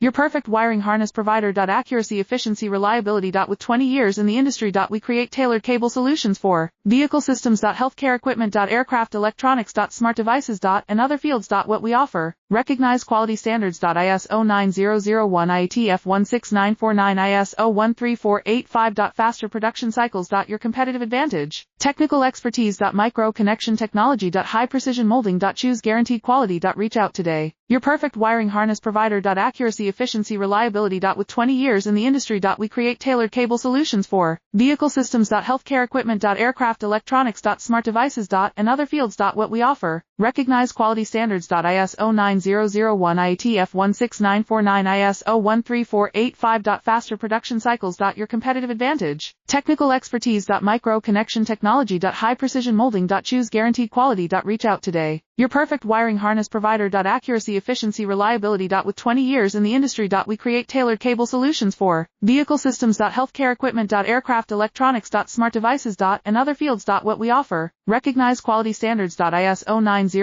Your perfect wiring harness provider. Accuracy, efficiency, reliability. With 20 years in the industry. We create tailored cable solutions for vehicle systems. Healthcare equipment. Aircraft electronics. Smart devices. And other fields. What we offer. Recognized quality standards. ISO 9001 IATF 16949 ISO 13485. Faster production cycles. Your competitive advantage. Technical expertise. Micro connection technology. High precision molding. Choose guaranteed quality. Reach out today. Your perfect wiring harness provider. Accuracy, efficiency, reliability. With 20 years in the industry. We create tailored cable solutions for vehicle systems. Healthcare equipment. Aircraft electronics. Smart devices. And other fields. What we offer. Recognized quality standards. ISO 9001 IATF 16949 ISO 13485. Faster production cycles. Your competitive advantage. Technical expertise. Micro connection technology. High precision molding. Choose guaranteed quality. Reach out today. Your perfect wiring harness provider. Accuracy, efficiency, reliability. With 20 years in the industry. We create tailored cable solutions for vehicle systems. Healthcare equipment. Aircraft electronics. Smart devices. And other fields. What we offer. Recognized quality standards. ISO 9001